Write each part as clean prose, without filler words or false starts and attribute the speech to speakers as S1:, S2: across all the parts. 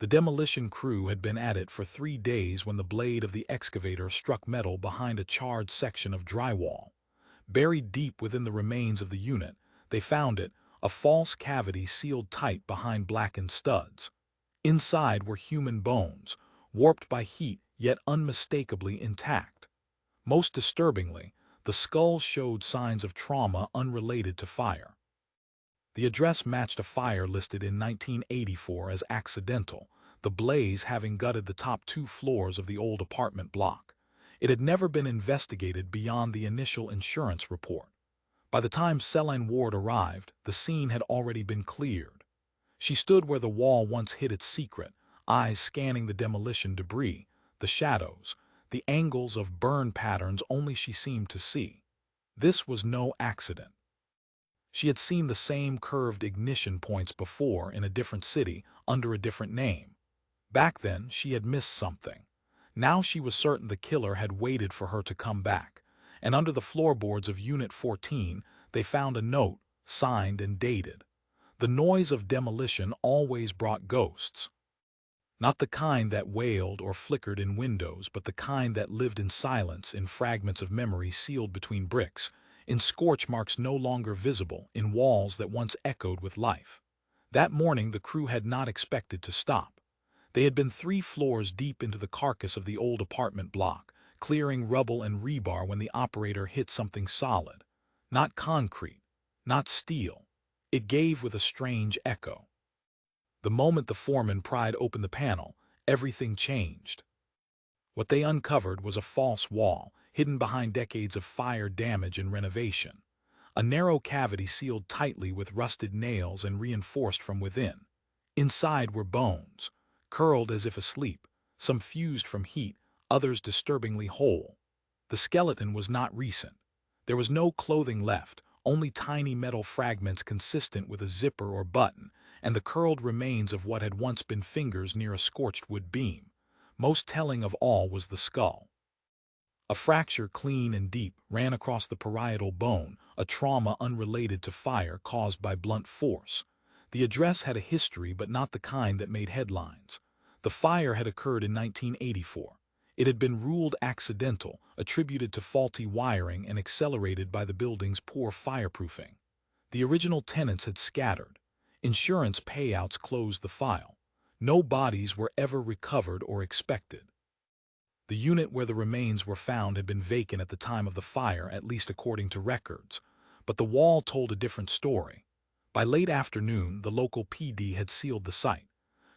S1: The demolition crew had been at it for 3 days when the blade of the excavator struck metal behind a charred section of drywall. Buried deep within the remains of the unit, they found it, a false cavity sealed tight behind blackened studs. Inside were human bones, warped by heat yet unmistakably intact. Most disturbingly, the skulls showed signs of trauma unrelated to fire. The address matched a fire listed in 1984 as accidental, the blaze having gutted the top 2 floors of the old apartment block. It had never been investigated beyond the initial insurance report. By the time Celine Ward arrived, the scene had already been cleared. She stood where the wall once hid its secret, eyes scanning the demolition debris, the shadows, the angles of burn patterns only she seemed to see. This was no accident. She had seen the same curved ignition points before in a different city under a different name. Back then, she had missed something. Now she was certain the killer had waited for her to come back, and under the floorboards of Unit 14, they found a note, signed and dated. The noise of demolition always brought ghosts. Not the kind that wailed or flickered in windows, but the kind that lived in silence, in fragments of memory sealed between bricks, in scorch marks no longer visible, in walls that once echoed with life. That morning the crew had not expected to stop. They had been 3 floors deep into the carcass of the old apartment block, clearing rubble and rebar when the operator hit something solid. Not concrete, not steel. It gave with a strange echo. The moment the foreman pried open the panel, everything changed. What they uncovered was a false wall, hidden behind decades of fire damage and renovation. A narrow cavity sealed tightly with rusted nails and reinforced from within. Inside were bones, curled as if asleep, some fused from heat, others disturbingly whole. The skeleton was not recent. There was no clothing left, only tiny metal fragments consistent with a zipper or button, and the curled remains of what had once been fingers near a scorched wood beam. Most telling of all was the skull. A fracture clean and deep ran across the parietal bone, a trauma unrelated to fire caused by blunt force. The address had a history, but not the kind that made headlines. The fire had occurred in 1984. It had been ruled accidental, attributed to faulty wiring and accelerated by the building's poor fireproofing. The original tenants had scattered. Insurance payouts closed the file. No bodies were ever recovered or expected. The unit where the remains were found had been vacant at the time of the fire, at least according to records, but the wall told a different story. By late afternoon, the local PD had sealed the site.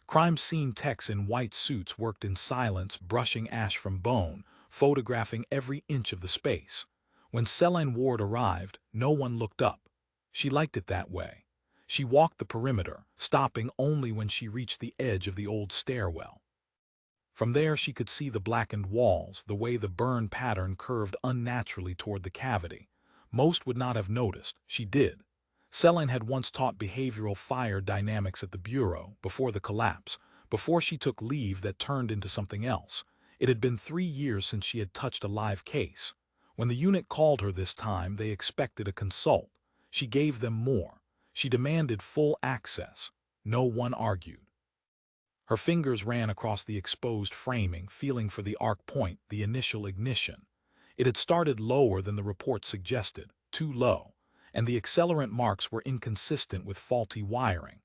S1: Crime scene techs in white suits worked in silence, brushing ash from bone, photographing every inch of the space. When Celine Ward arrived, no one looked up. She liked it that way. She walked the perimeter, stopping only when she reached the edge of the old stairwell. From there she could see the blackened walls, the way the burn pattern curved unnaturally toward the cavity. Most would not have noticed. She did. Celine had once taught behavioral fire dynamics at the Bureau, before the collapse, before she took leave that turned into something else. It had been 3 years since she had touched a live case. When the unit called her this time, they expected a consult. She gave them more. She demanded full access. No one argued. Her fingers ran across the exposed framing, feeling for the arc point, the initial ignition. It had started lower than the report suggested, too low, and the accelerant marks were inconsistent with faulty wiring.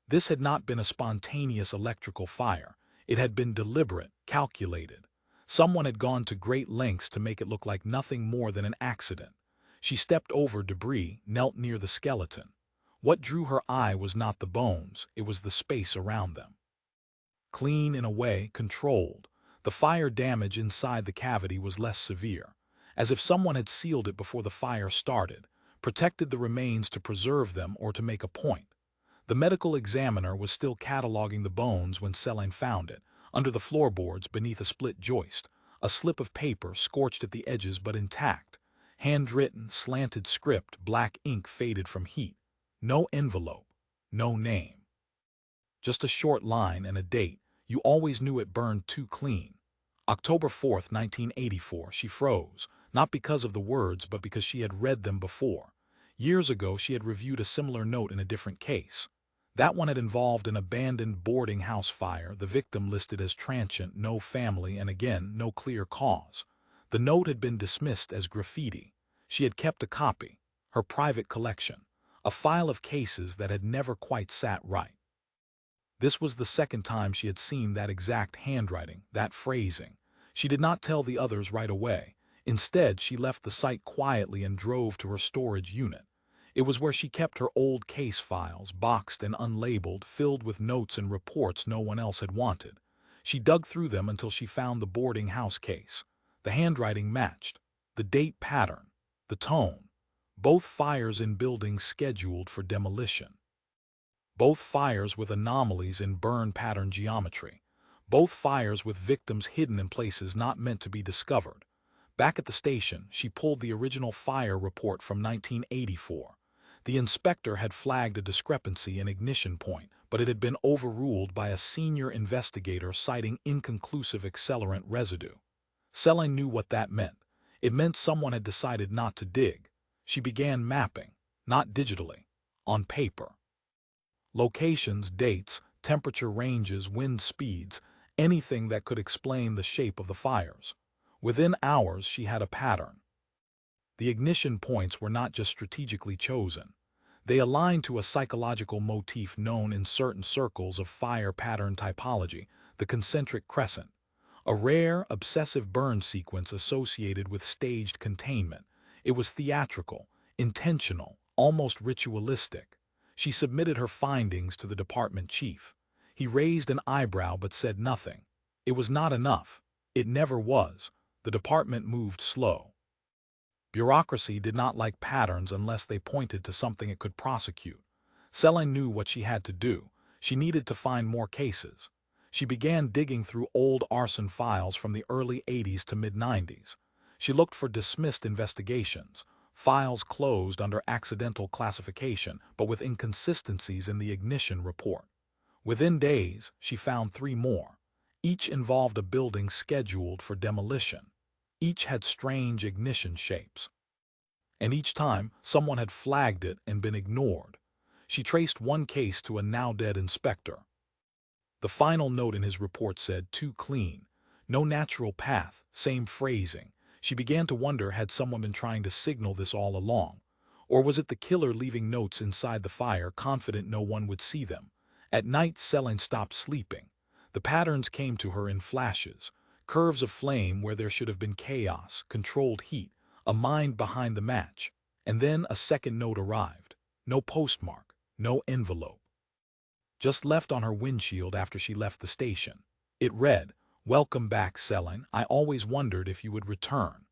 S1: This had not been a spontaneous electrical fire. It had been deliberate, calculated. Someone had gone to great lengths to make it look like nothing more than an accident. She stepped over debris, knelt near the skeleton. What drew her eye was not the bones, it was the space around them. Clean in a way, controlled. The fire damage inside the cavity was less severe, as if someone had sealed it before the fire started, protected the remains to preserve them or to make a point. The medical examiner was still cataloging the bones when Celine found it, under the floorboards beneath a split joist, a slip of paper scorched at the edges but intact, handwritten, slanted script, black ink faded from heat. No envelope, no name. Just a short line and a date. You always knew it burned too clean. October 4th, 1984, she froze, not because of the words but because she had read them before. Years ago she had reviewed a similar note in a different case. That one had involved an abandoned boarding house fire, the victim listed as transient, no family, and again, no clear cause. The note had been dismissed as graffiti. She had kept a copy, her private collection, a file of cases that had never quite sat right. This was the second time she had seen that exact handwriting, that phrasing. She did not tell the others right away. Instead, she left the site quietly and drove to her storage unit. It was where she kept her old case files, boxed and unlabeled, filled with notes and reports no one else had wanted. She dug through them until she found the boarding house case. The handwriting matched, the date pattern, the tone. Both fires in buildings scheduled for demolition. Both fires with anomalies in burn pattern geometry. Both fires with victims hidden in places not meant to be discovered. Back at the station, she pulled the original fire report from 1984. The inspector had flagged a discrepancy in ignition point, but it had been overruled by a senior investigator citing inconclusive accelerant residue. Celine knew what that meant. It meant someone had decided not to dig. She began mapping, not digitally, on paper. Locations, dates, temperature ranges, wind speeds, anything that could explain the shape of the fires. Within hours, she had a pattern. The ignition points were not just strategically chosen. They aligned to a psychological motif known in certain circles of fire pattern typology, the concentric crescent, a rare, obsessive burn sequence associated with staged containment. It was theatrical, intentional, almost ritualistic. She submitted her findings to the department chief. He raised an eyebrow but said nothing. It was not enough. It never was. The department moved slow. Bureaucracy did not like patterns unless they pointed to something it could prosecute. Celine knew what she had to do. She needed to find more cases. She began digging through old arson files from the early 80s to mid-90s. She looked for dismissed investigations, files closed under accidental classification but with inconsistencies in the ignition report. Within days, she found 3 more. Each involved a building scheduled for demolition. Each had strange ignition shapes. And each time, someone had flagged it and been ignored. She traced one case to a now-dead inspector. The final note in his report said, "Too clean. No natural path, same phrasing." She began to wonder, had someone been trying to signal this all along? Or was it the killer leaving notes inside the fire, confident no one would see them? At night, Celine stopped sleeping. The patterns came to her in flashes. Curves of flame where there should have been chaos, controlled heat, a mind behind the match. And then a second note arrived. No postmark, no envelope. Just left on her windshield after she left the station. It read, "Welcome back, Celine. I always wondered if you would return."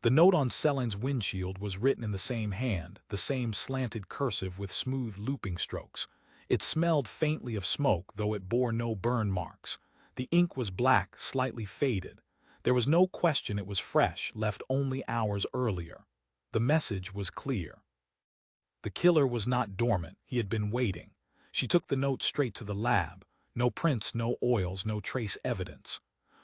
S1: The note on Celine's windshield was written in the same hand, the same slanted cursive with smooth looping strokes. It smelled faintly of smoke, though it bore no burn marks. The ink was black, slightly faded. There was no question it was fresh, left only hours earlier. The message was clear. The killer was not dormant. He had been waiting. She took the note straight to the lab. No prints, no oils, no trace evidence.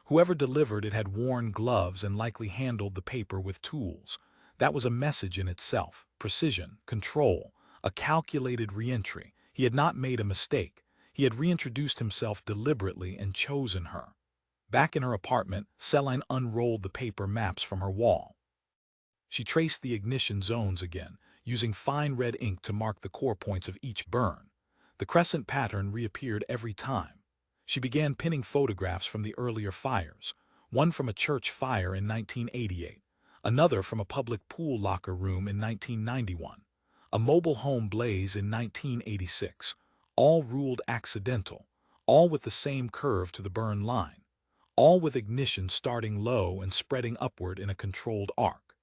S1: Whoever delivered it had worn gloves and likely handled the paper with tools. That was a message in itself. Precision, control, a calculated re-entry. He had not made a mistake. He had reintroduced himself deliberately and chosen her. Back in her apartment, Celine unrolled the paper maps from her wall. She traced the ignition zones again, using fine red ink to mark the core points of each burn. The crescent pattern reappeared every time. She began pinning photographs from the earlier fires, one from a church fire in 1988, another from a public pool locker room in 1991, a mobile home blaze in 1986, all ruled accidental, all with the same curve to the burn line, all with ignition starting low and spreading upward in a controlled arc.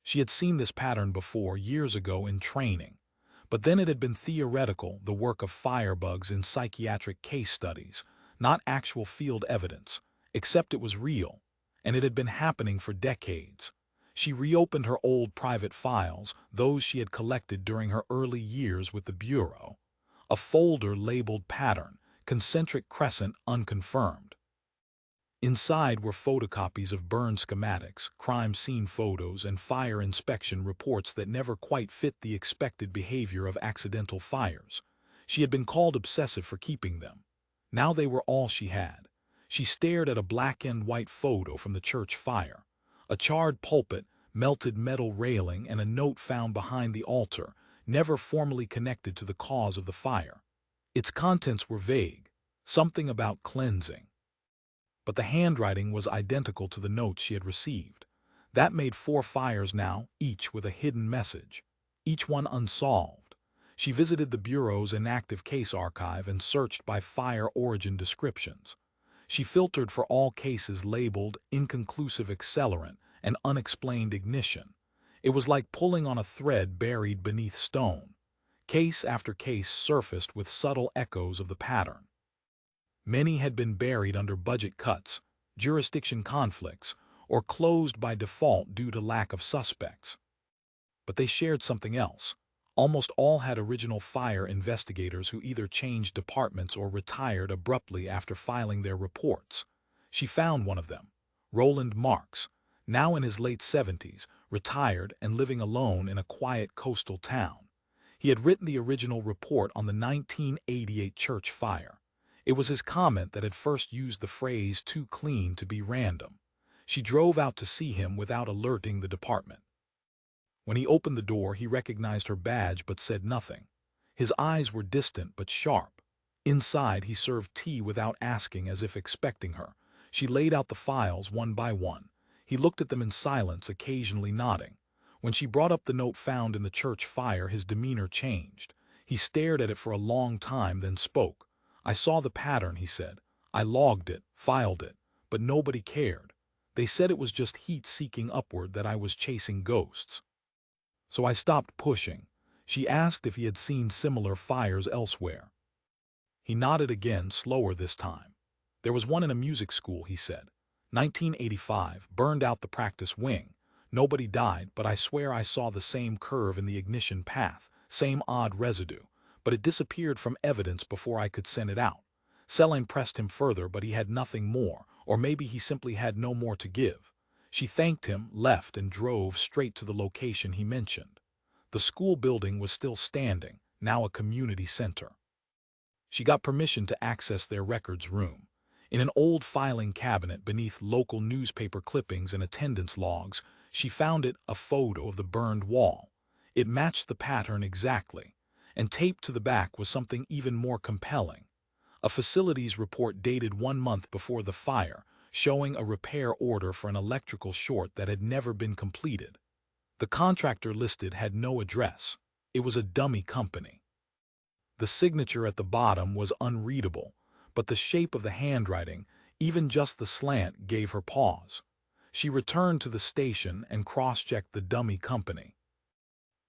S1: She had seen this pattern before, years ago in training. But then it had been theoretical, the work of firebugs in psychiatric case studies, not actual field evidence, except it was real, and it had been happening for decades. She reopened her old private files, those she had collected during her early years with the Bureau. A folder labeled pattern, concentric crescent unconfirmed. Inside were photocopies of burn schematics, crime scene photos, and fire inspection reports that never quite fit the expected behavior of accidental fires. She had been called obsessive for keeping them. Now they were all she had. She stared at a black-and-white photo from the church fire. A charred pulpit, melted metal railing, and a note found behind the altar, never formally connected to the cause of the fire. Its contents were vague, something about cleansing. But the handwriting was identical to the notes she had received. That made 4 fires now, each with a hidden message, each one unsolved. She visited the Bureau's inactive case archive and searched by fire origin descriptions. She filtered for all cases labeled inconclusive accelerant and unexplained ignition. It was like pulling on a thread buried beneath stone. Case after case surfaced with subtle echoes of the pattern. Many had been buried under budget cuts, jurisdiction conflicts, or closed by default due to lack of suspects. But they shared something else. Almost all had original fire investigators who either changed departments or retired abruptly after filing their reports. She found one of them, Roland Marks, now in his late 70s, retired and living alone in a quiet coastal town. He had written the original report on the 1988 church fire. It was his comment that had first used the phrase "too clean to be random." She drove out to see him without alerting the department. When he opened the door, he recognized her badge but said nothing. His eyes were distant but sharp. Inside, he served tea without asking, as if expecting her. She laid out the files one by one. He looked at them in silence, occasionally nodding. When she brought up the note found in the church fire, his demeanor changed. He stared at it for a long time, then spoke. "I saw the pattern," he said. "I logged it, filed it, but nobody cared. They said it was just heat seeking upward, that I was chasing ghosts. So I stopped pushing." She asked if he had seen similar fires elsewhere. He nodded again, slower this time. "There was one in a music school," he said. 1985, burned out the practice wing. Nobody died, but I swear I saw the same curve in the ignition path, same odd residue, but it disappeared from evidence before I could send it out. Celine pressed him further, but he had nothing more, or maybe he simply had no more to give. She thanked him, left, and drove straight to the location he mentioned. The school building was still standing, now a community center. She got permission to access their records room. In an old filing cabinet beneath local newspaper clippings and attendance logs, she found a photo of the burned wall. It matched the pattern exactly, and taped to the back was something even more compelling. A facilities report dated 1 month before the fire, showing a repair order for an electrical short that had never been completed. The contractor listed had no address. It was a dummy company. The signature at the bottom was unreadable, but the shape of the handwriting, even just the slant, gave her pause. She returned to the station and cross-checked the dummy company.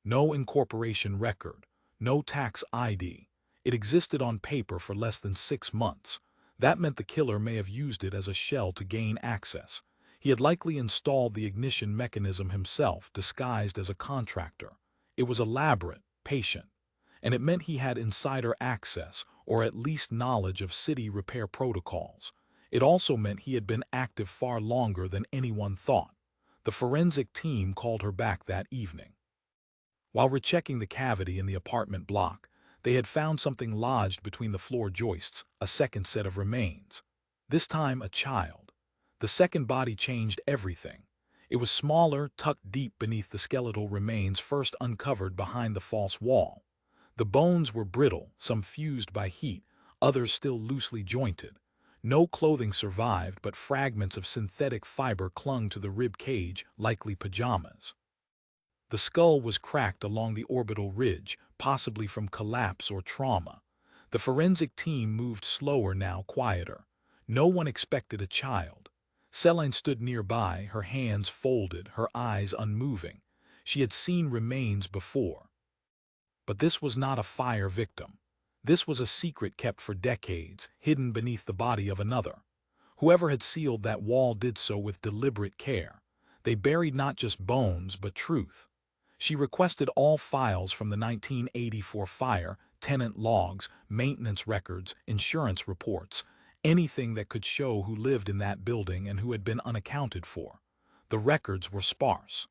S1: No incorporation record, no tax ID. It existed on paper for less than 6 months. That meant the killer may have used it as a shell to gain access. He had likely installed the ignition mechanism himself, disguised as a contractor. It was elaborate, patient, and it meant he had insider access, or at least knowledge of city repair protocols. It also meant he had been active far longer than anyone thought. The forensic team called her back that evening. While rechecking the cavity in the apartment block, they had found something lodged between the floor joists, a second set of remains. This time a child. The second body changed everything. It was smaller, tucked deep beneath the skeletal remains first uncovered behind the false wall. The bones were brittle, some fused by heat, others still loosely jointed. No clothing survived, but fragments of synthetic fiber clung to the rib cage, likely pajamas. The skull was cracked along the orbital ridge, possibly from collapse or trauma. The forensic team moved slower now, quieter. No one expected a child. Celine stood nearby, her hands folded, her eyes unmoving. She had seen remains before. But this was not a fire victim. This was a secret kept for decades, hidden beneath the body of another. Whoever had sealed that wall did so with deliberate care. They buried not just bones, but truth. She requested all files from the 1984 fire, tenant logs, maintenance records, insurance reports, anything that could show who lived in that building and who had been unaccounted for. The records were sparse.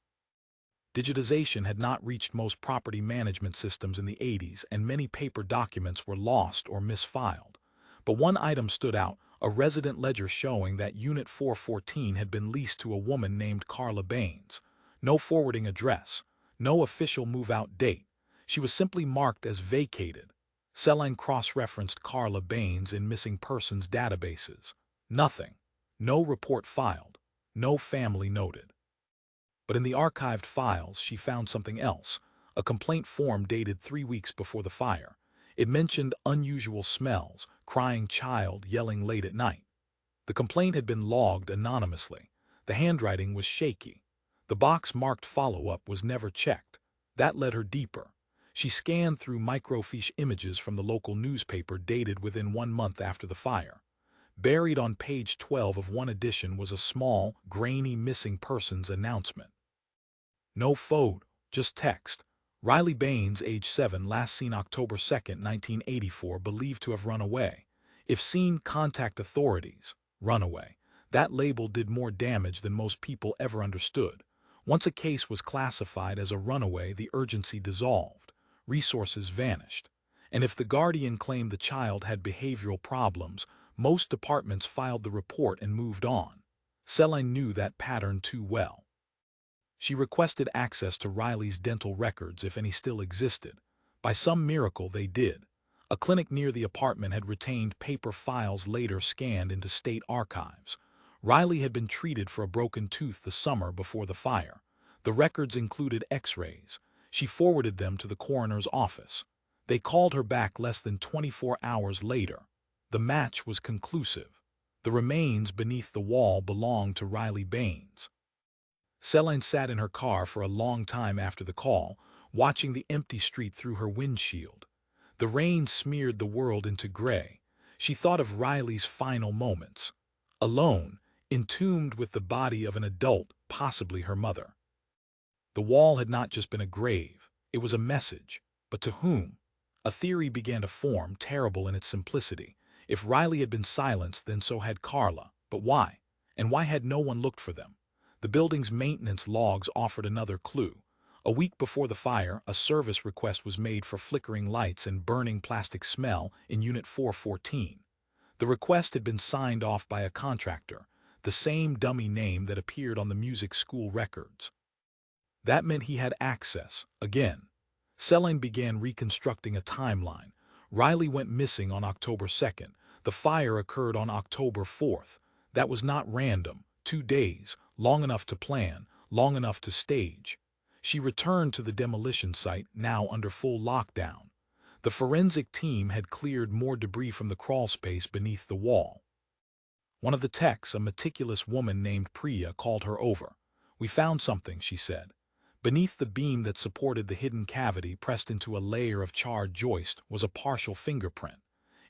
S1: Digitization had not reached most property management systems in the 80s, and many paper documents were lost or misfiled. But one item stood out, a resident ledger showing that Unit 414 had been leased to a woman named Carla Baines. No forwarding address, no official move-out date. She was simply marked as vacated. Celine cross-referenced Carla Baines in missing persons databases. Nothing. No report filed. No family noted. But in the archived files, she found something else, a complaint form dated 3 weeks before the fire. It mentioned unusual smells, crying child yelling late at night. The complaint had been logged anonymously. The handwriting was shaky. The box marked follow-up was never checked. That led her deeper. She scanned through microfiche images from the local newspaper dated within 1 month after the fire. Buried on page 12 of one edition was a small, grainy missing persons announcement. No photo, just text. Riley Baines, age 7, last seen October 2, 1984, believed to have run away. If seen, contact authorities. Runaway. That label did more damage than most people ever understood. Once a case was classified as a runaway, the urgency dissolved. Resources vanished. And if the guardian claimed the child had behavioral problems, most departments filed the report and moved on. Celine knew that pattern too well. She requested access to Riley's dental records if any still existed. By some miracle, they did. A clinic near the apartment had retained paper files later scanned into state archives. Riley had been treated for a broken tooth the summer before the fire. The records included x-rays. She forwarded them to the coroner's office. They called her back less than 24 hours later. The match was conclusive. The remains beneath the wall belonged to Riley Baines. Celine sat in her car for a long time after the call, watching the empty street through her windshield. The rain smeared the world into gray. She thought of Riley's final moments. Alone, entombed with the body of an adult, possibly her mother. The wall had not just been a grave, it was a message. But to whom? A theory began to form, terrible in its simplicity. If Riley had been silenced, then so had Carla. But why? And why had no one looked for them? The building's maintenance logs offered another clue. A week before the fire, a service request was made for flickering lights and burning plastic smell in Unit 414. The request had been signed off by a contractor, the same dummy name that appeared on the music school records. That meant he had access, again. Celine began reconstructing a timeline. Riley went missing on October 2nd. The fire occurred on October 4th. That was not random. 2 days, long enough to plan, long enough to stage. She returned to the demolition site, now under full lockdown. The forensic team had cleared more debris from the crawlspace beneath the wall. One of the techs, a meticulous woman named Priya, called her over. "We found something," she said. Beneath the beam that supported the hidden cavity, pressed into a layer of charred joist, was a partial fingerprint.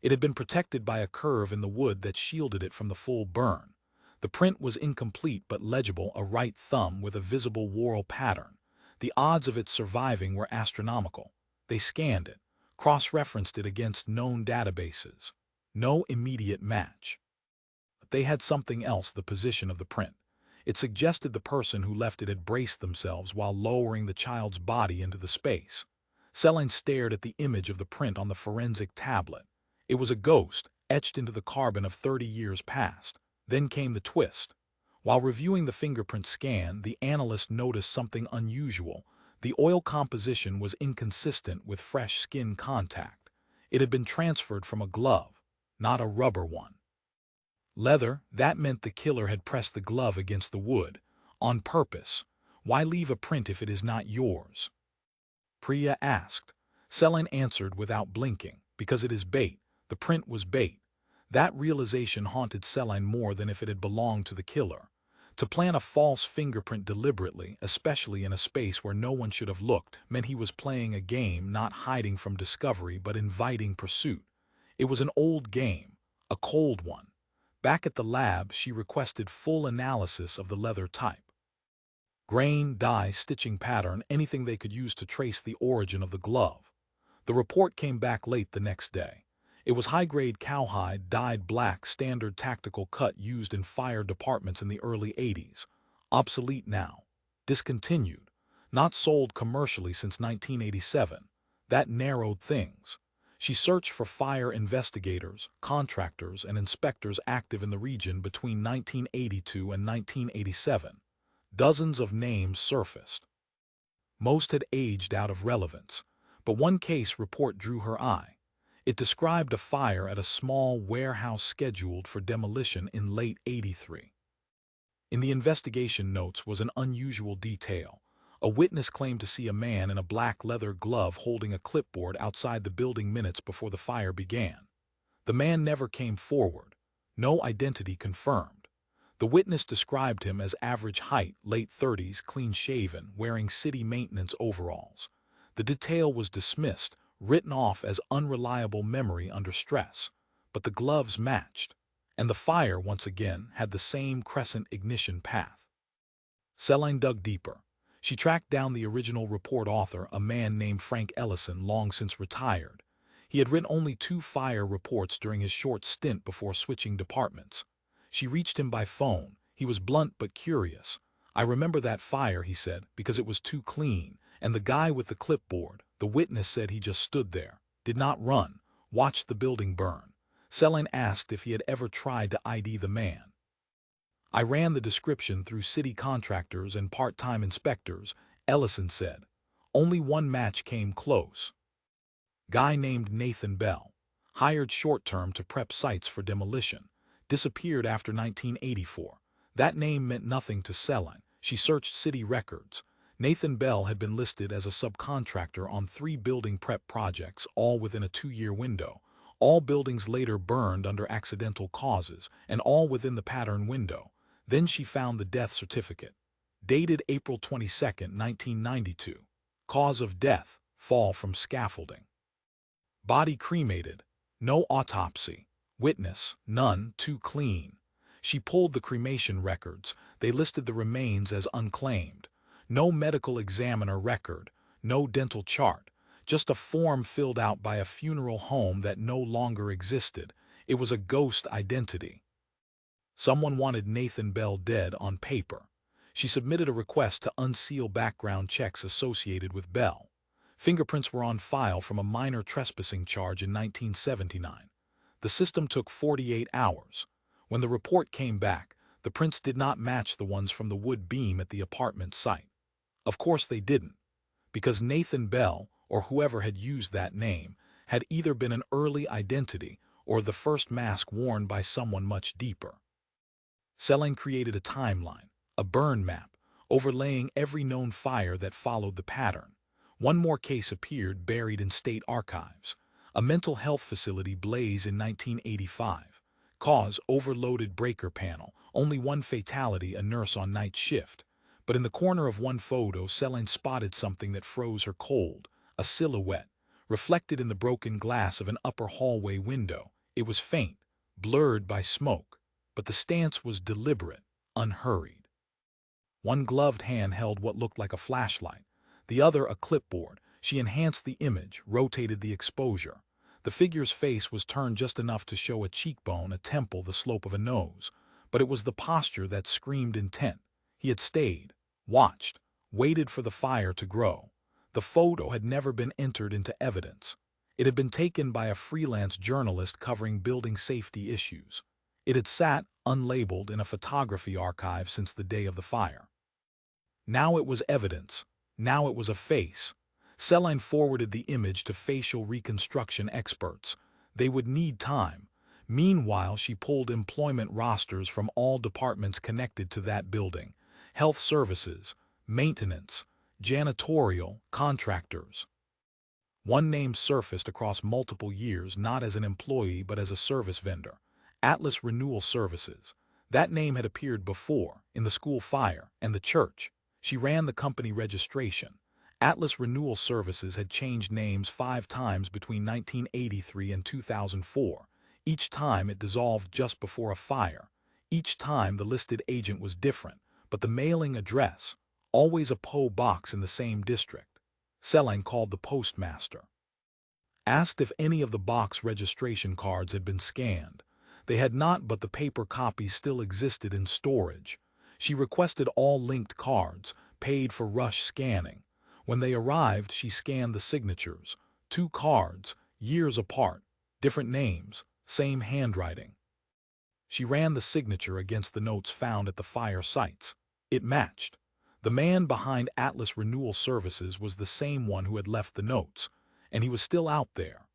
S1: It had been protected by a curve in the wood that shielded it from the full burn. The print was incomplete but legible, a right thumb with a visible whorl pattern. The odds of it surviving were astronomical. They scanned it, cross-referenced it against known databases. No immediate match. But they had something else: the position of the print. It suggested the person who left it had braced themselves while lowering the child's body into the space. Celine stared at the image of the print on the forensic tablet. It was a ghost, etched into the carbon of 30 years past. Then came the twist. While reviewing the fingerprint scan, the analyst noticed something unusual. The oil composition was inconsistent with fresh skin contact. It had been transferred from a glove, not a rubber one. Leather, that meant the killer had pressed the glove against the wood. On purpose. Why leave a print if it is not yours? Priya asked. Celine answered without blinking. Because it is bait. The print was bait. That realization haunted Celine more than if it had belonged to the killer. To plant a false fingerprint deliberately, especially in a space where no one should have looked, meant he was playing a game, not hiding from discovery but inviting pursuit. It was an old game, a cold one. Back at the lab, she requested full analysis of the leather type. Grain, dye, stitching pattern, anything they could use to trace the origin of the glove. The report came back late the next day. It was high-grade cowhide, dyed black, standard tactical cut used in fire departments in the early 80s. Obsolete now. Discontinued. not sold commercially since 1987. That narrowed things. She searched for fire investigators, contractors, and inspectors active in the region between 1982 and 1987. Dozens of names surfaced. Most had aged out of relevance, but one case report drew her eye. It described a fire at a small warehouse scheduled for demolition in late '83. In the investigation notes was an unusual detail. A witness claimed to see a man in a black leather glove holding a clipboard outside the building minutes before the fire began. The man never came forward. No identity confirmed. The witness described him as average height, late 30s, clean-shaven, wearing city maintenance overalls. The detail was dismissed, written off as unreliable memory under stress. But the gloves matched, and the fire once again had the same crescent ignition path. Celine dug deeper. She tracked down the original report author, a man named Frank Ellison, long since retired. He had written only 2 fire reports during his short stint before switching departments. She reached him by phone. He was blunt but curious. "I remember that fire," he said, "because it was too clean. And the guy with the clipboard," the witness said he just stood there, did not run, watched the building burn. Celine asked if he had ever tried to ID the man. "I ran the description through city contractors and part-time inspectors," Ellison said. "Only one match came close. Guy named Nathan Bell, hired short-term to prep sites for demolition, disappeared after 1984. That name meant nothing to Celine. She searched city records. Nathan Bell had been listed as a subcontractor on 3 building prep projects, all within a 2-year window. All buildings later burned under accidental causes, and all within the pattern window. Then she found the death certificate, dated April 22, 1992. Cause of death, fall from scaffolding. Body cremated, no autopsy. Witness, none, too clean. She pulled the cremation records. They listed the remains as unclaimed. No medical examiner record, no dental chart, just a form filled out by a funeral home that no longer existed. It was a ghost identity. Someone wanted Nathan Bell dead on paper. She submitted a request to unseal background checks associated with Bell. Fingerprints were on file from a minor trespassing charge in 1979. The system took 48 hours. When the report came back, the prints did not match the ones from the wood beam at the apartment site. Of course they didn't, because Nathan Bell, or whoever had used that name, had either been an early identity or the first mask worn by someone much deeper. Celine created a timeline, a burn map, overlaying every known fire that followed the pattern. One more case appeared, buried in state archives. A mental health facility blaze in 1985. Cause, overloaded breaker panel. Only one fatality, a nurse on night shift. But in the corner of one photo, Celine spotted something that froze her cold. A silhouette, reflected in the broken glass of an upper hallway window. It was faint, blurred by smoke, but the stance was deliberate, unhurried. One gloved hand held what looked like a flashlight, the other a clipboard. She enhanced the image, rotated the exposure. The figure's face was turned just enough to show a cheekbone, a temple, the slope of a nose. But it was the posture that screamed intent. He had stayed, watched, waited for the fire to grow. The photo had never been entered into evidence. It had been taken by a freelance journalist covering building safety issues. It had sat, unlabeled, in a photography archive since the day of the fire. Now it was evidence. Now it was a face. Celine forwarded the image to facial reconstruction experts. They would need time. Meanwhile, she pulled employment rosters from all departments connected to that building: health services, maintenance, janitorial, contractors. One name surfaced across multiple years, not as an employee but as a service vendor: Atlas Renewal Services. That name had appeared before, in the school fire and the church. She ran the company registration. Atlas Renewal Services had changed names 5 times between 1983 and 2004. Each time it dissolved just before a fire. Each time the listed agent was different, but the mailing address, always a P.O. box in the same district. Celine called the postmaster. Asked if any of the box registration cards had been scanned. They had not, but the paper copies still existed in storage. She requested all linked cards, paid for rush scanning. When they arrived, she scanned the signatures. 2 cards, years apart, different names, same handwriting. She ran the signature against the notes found at the fire sites. It matched. The man behind Atlas Renewal Services was the same one who had left the notes, and he was still out there.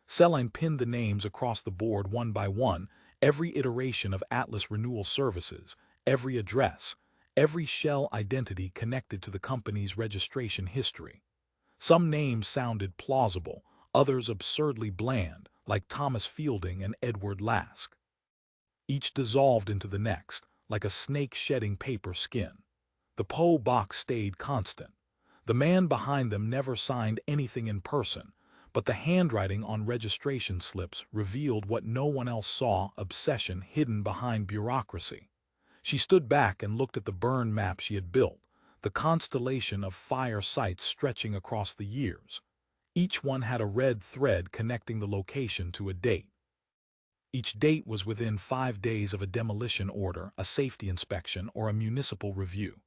S1: Celine pinned the names across the board one by one, every iteration of Atlas Renewal Services, every address, every shell identity connected to the company's registration history. Some names sounded plausible, others absurdly bland, like Thomas Fielding and Edward Lask. Each dissolved into the next, like a snake shedding paper skin. The P.O. box stayed constant. The man behind them never signed anything in person, but the handwriting on registration slips revealed what no one else saw: obsession hidden behind bureaucracy. She stood back and looked at the burn map she had built, the constellation of fire sites stretching across the years. Each one had a red thread connecting the location to a date. Each date was within 5 days of a demolition order, a safety inspection, or a municipal review.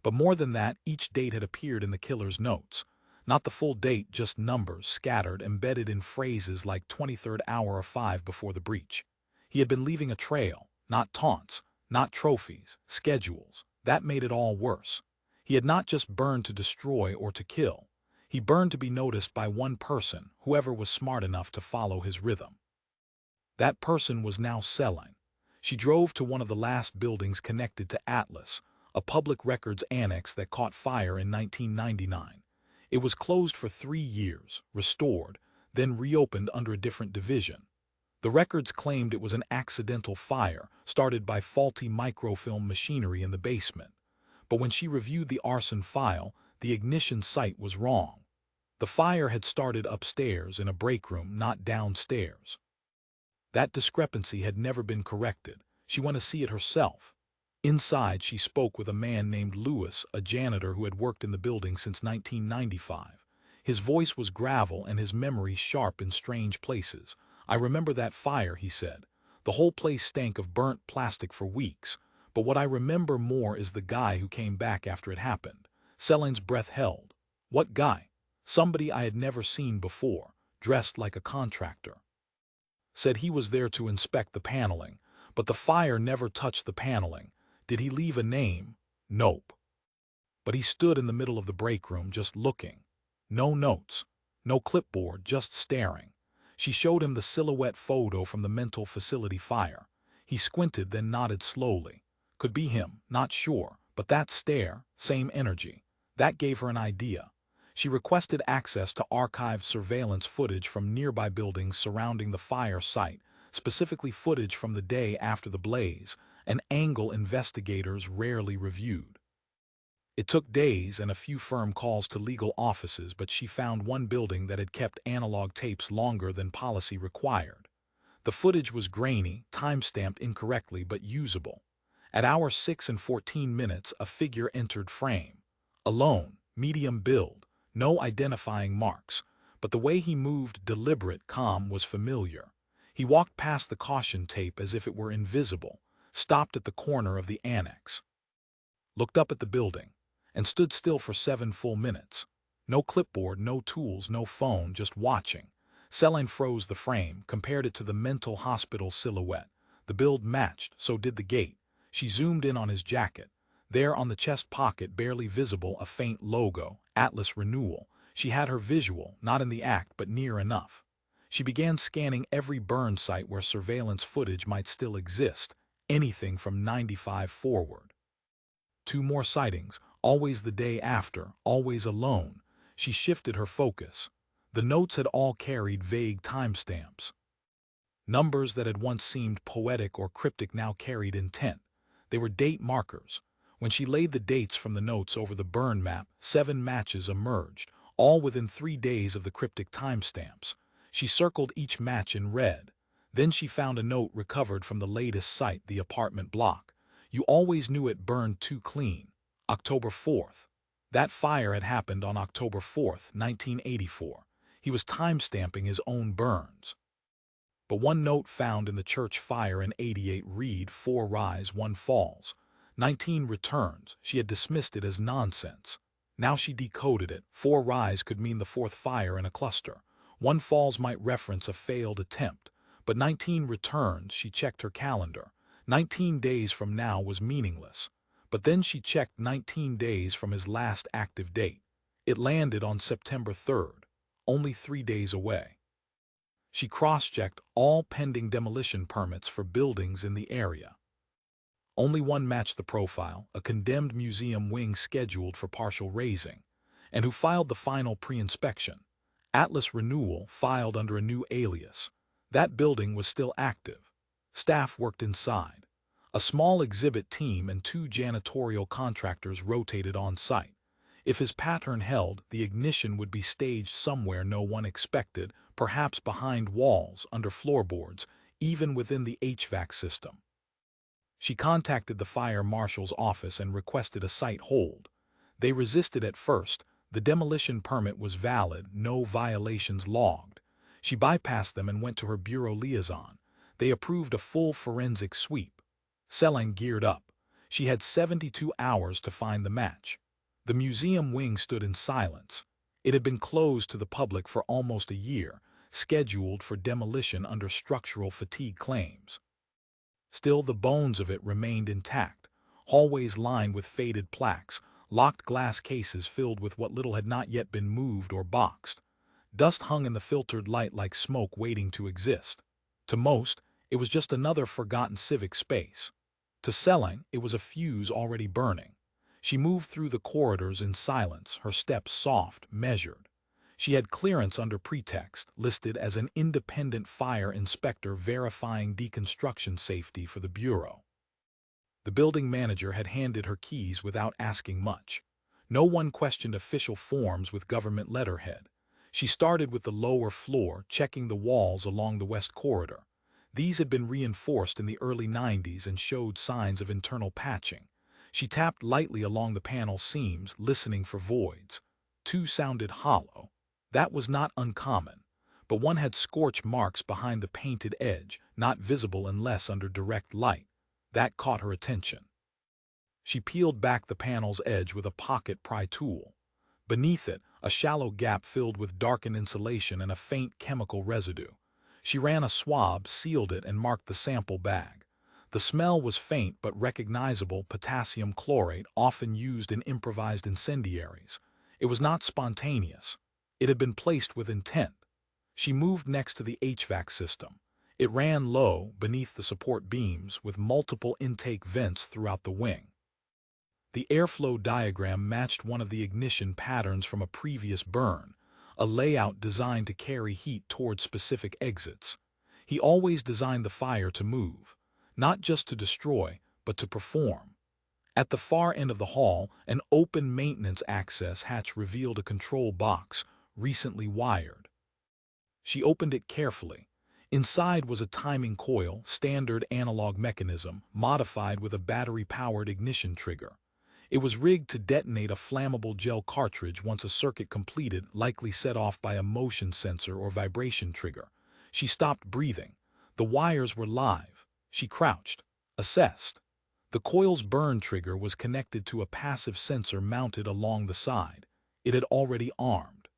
S1: But more than that, each date had appeared in the killer's notes. Not the full date, just numbers, scattered, embedded in phrases like 23rd hour of 5 before the breach. He had been leaving a trail, not taunts, not trophies, schedules. That made it all worse. He had not just burned to destroy or to kill. He burned to be noticed by one person, whoever was smart enough to follow his rhythm. That person was now Celine. She drove to one of the last buildings connected to Atlas, a public records annex that caught fire in 1999. It was closed for 3 years, restored, then reopened under a different division. The records claimed it was an accidental fire started by faulty microfilm machinery in the basement. But when she reviewed the arson file, the ignition site was wrong. The fire had started upstairs in a break room, not downstairs. That discrepancy had never been corrected. She went to see it herself. Inside, she spoke with a man named Lewis, a janitor who had worked in the building since 1995. His voice was gravel and his memory sharp in strange places. "I remember that fire," he said. "The whole place stank of burnt plastic for weeks. But what I remember more is the guy who came back after it happened." Celine's breath held. What guy? Somebody I had never seen before, dressed like a contractor. Said he was there to inspect the paneling, but the fire never touched the paneling. Did he leave a name? Nope. But he stood in the middle of the break room just looking. No notes, no clipboard, just staring. She showed him the silhouette photo from the mental facility fire. He squinted, then nodded slowly. Could be him, not sure, but that stare, same energy. That gave her an idea. She requested access to archived surveillance footage from nearby buildings surrounding the fire site, specifically footage from the day after the blaze, an angle investigators rarely reviewed. It took days and a few firm calls to legal offices, but she found one building that had kept analog tapes longer than policy required. The footage was grainy, time-stamped incorrectly, but usable. At hour 6 and 14 minutes, a figure entered frame. Alone, medium build, no identifying marks, but the way he moved, deliberate, calm, was familiar. He walked past the caution tape as if it were invisible, stopped at the corner of the annex, looked up at the building, and stood still for 7 full minutes. No clipboard, no tools, no phone, just watching. Celine froze the frame, compared it to the mental hospital silhouette. The build matched, so did the gate. She zoomed in on his jacket. There on the chest pocket, barely visible, a faint logo, Atlas Renewal. She had her visual, not in the act, but near enough. She began scanning every burn site where surveillance footage might still exist, anything from 95 forward. 2 more sightings, always the day after, always alone. She shifted her focus. The notes had all carried vague timestamps. Numbers that had once seemed poetic or cryptic now carried intent. They were date markers. When she laid the dates from the notes over the burn map, 7 matches emerged, all within 3 days of the cryptic timestamps. She circled each match in red. Then she found a note recovered from the latest site, the apartment block. "You always knew it burned too clean. October 4th. That fire had happened on October 4th, 1984. He was timestamping his own burns. But one note found in the church fire in '88 read 4 rise, 1 falls. 19 returns. She had dismissed it as nonsense. Now she decoded it. 4 rise could mean the fourth fire in a cluster. 1 falls might reference a failed attempt. But 19 returns, she checked her calendar. 19 days from now was meaningless. But then she checked 19 days from his last active date. It landed on September 3rd, only 3 days away. She cross-checked all pending demolition permits for buildings in the area. Only one matched the profile, a condemned museum wing scheduled for partial razing, and who filed the final pre-inspection. Atlas Renewal filed under a new alias. That building was still active. Staff worked inside. A small exhibit team and 2 janitorial contractors rotated on site. If his pattern held, the ignition would be staged somewhere no one expected, perhaps behind walls, under floorboards, even within the HVAC system. She contacted the fire marshal's office and requested a site hold. They resisted at first. The demolition permit was valid, no violations logged. She bypassed them and went to her bureau liaison. They approved a full forensic sweep. Celine geared up. She had 72 hours to find the match. The museum wing stood in silence. It had been closed to the public for almost a year, scheduled for demolition under structural fatigue claims. Still, the bones of it remained intact, hallways lined with faded plaques, locked glass cases filled with what little had not yet been moved or boxed. Dust hung in the filtered light like smoke waiting to exist. To most, it was just another forgotten civic space. To Celine, it was a fuse already burning. She moved through the corridors in silence, her steps soft, measured. She had clearance under pretext, listed as an independent fire inspector verifying deconstruction safety for the Bureau. The building manager had handed her keys without asking much. No one questioned official forms with government letterhead. She started with the lower floor, checking the walls along the west corridor. These had been reinforced in the early 90s and showed signs of internal patching. She tapped lightly along the panel seams, listening for voids. 2 sounded hollow. That was not uncommon, but one had scorch marks behind the painted edge, not visible unless under direct light. That caught her attention. She peeled back the panel's edge with a pocket pry tool. Beneath it, a shallow gap filled with darkened insulation and a faint chemical residue. She ran a swab, sealed it, and marked the sample bag. The smell was faint but recognizable: potassium chlorate, often used in improvised incendiaries. It was not spontaneous. It had been placed with intent. She moved next to the HVAC system. It ran low, beneath the support beams, with multiple intake vents throughout the wing. The airflow diagram matched one of the ignition patterns from a previous burn, a layout designed to carry heat toward specific exits. He always designed the fire to move, not just to destroy, but to perform. At the far end of the hall, an open maintenance access hatch revealed a control box, recently wired. She opened it carefully. Inside was a timing coil, standard analog mechanism, modified with a battery-powered ignition trigger. It was rigged to detonate a flammable gel cartridge once a circuit completed, likely set off by a motion sensor or vibration trigger. She stopped breathing. The wires were live. She crouched, assessed. The coil's burn trigger was connected to a passive sensor mounted along the side. It had already armed.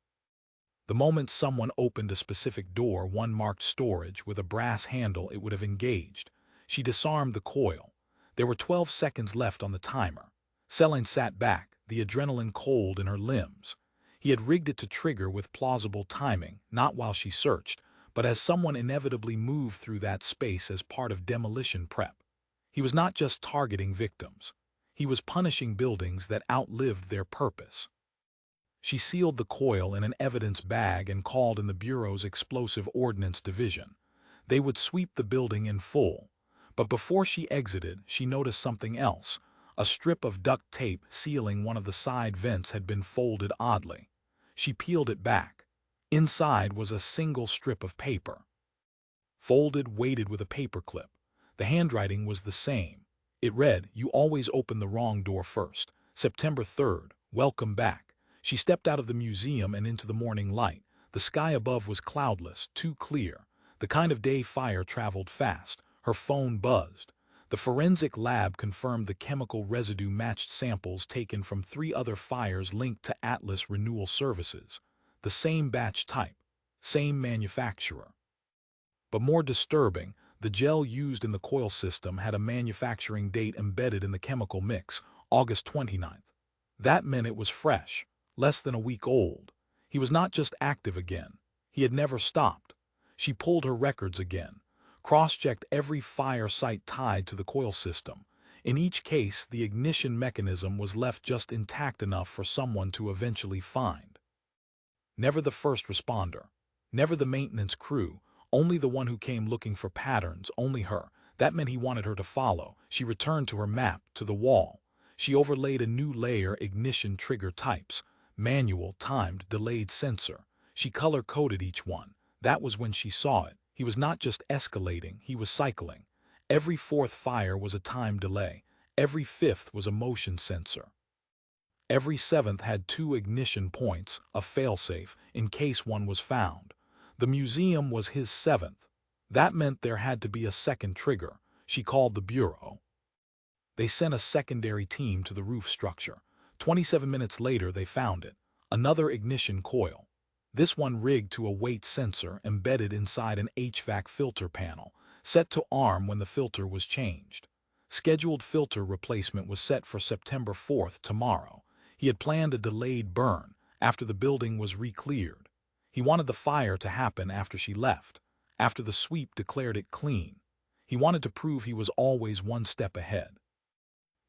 S1: The moment someone opened a specific door, one marked storage, with a brass handle, it would have engaged. She disarmed the coil. There were 12 seconds left on the timer. Celine sat back, the adrenaline cold in her limbs. He had rigged it to trigger with plausible timing, not while she searched, but as someone inevitably moved through that space as part of demolition prep. He was not just targeting victims. He was punishing buildings that outlived their purpose. She sealed the coil in an evidence bag and called in the Bureau's Explosive Ordnance Division. They would sweep the building in full. But before she exited, she noticed something else. A strip of duct tape sealing one of the side vents had been folded oddly. She peeled it back. Inside was a single strip of paper. Folded, weighted with a paperclip. The handwriting was the same. It read, "You always open the wrong door first. September 3rd, welcome back." She stepped out of the museum and into the morning light. The sky above was cloudless, too clear. The kind of day fire traveled fast. Her phone buzzed. The The forensic lab confirmed the chemical residue matched samples taken from 3 other fires linked to Atlas Renewal Services. The same batch type, same manufacturer. But more disturbing, the gel used in the coil system had a manufacturing date embedded in the chemical mix, August 29th. That meant it was fresh, less than a week old. He was not just active again. He had never stopped. She pulled her records again, cross-checked every fire site tied to the coil system. In each case, the ignition mechanism was left just intact enough for someone to eventually find. Never the first responder, never the maintenance crew, only the one who came looking for patterns, only her. That meant he wanted her to follow. She returned to her map, to the wall. She overlaid a new layer: ignition trigger types, manual, timed, delayed sensor. She color-coded each one. That was when she saw it. He was not just escalating, he was cycling. Every 4th fire was a time delay. Every 5th was a motion sensor. Every 7th had 2 ignition points, a failsafe, in case one was found. The museum was his 7th. That meant there had to be a second trigger. She called the bureau. They sent a secondary team to the roof structure. 27 minutes later, they found it. Another ignition coil. This one rigged to a weight sensor embedded inside an HVAC filter panel, set to arm when the filter was changed. Scheduled filter replacement was set for September 4th, tomorrow. He had planned a delayed burn after the building was re-cleared. He wanted the fire to happen after she left, after the sweep declared it clean. He wanted to prove he was always one step ahead.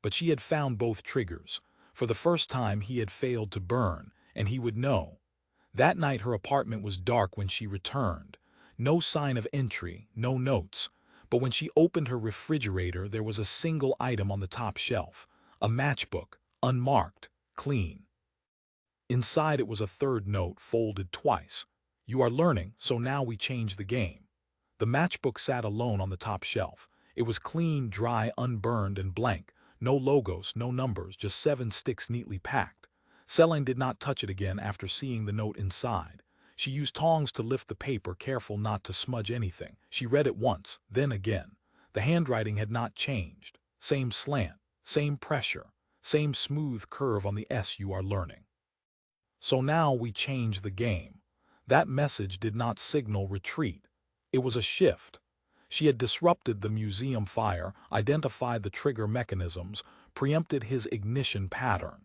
S1: But she had found both triggers. For the first time, he had failed to burn, and he would know. That night, her apartment was dark when she returned. No sign of entry, no notes. But when she opened her refrigerator, there was a single item on the top shelf, a matchbook, unmarked, clean. Inside it was a third note, folded twice. "You are learning, so now we change the game." The matchbook sat alone on the top shelf. It was clean, dry, unburned, and blank. No logos, no numbers, just 7 sticks neatly packed. Celine did not touch it again after seeing the note inside. She used tongs to lift the paper, careful not to smudge anything. She read it once, then again. The handwriting had not changed. Same slant, same pressure, same smooth curve on the S. "You are learning. So now we change the game." That message did not signal retreat. It was a shift. She had disrupted the museum fire, identified the trigger mechanisms, preempted his ignition pattern.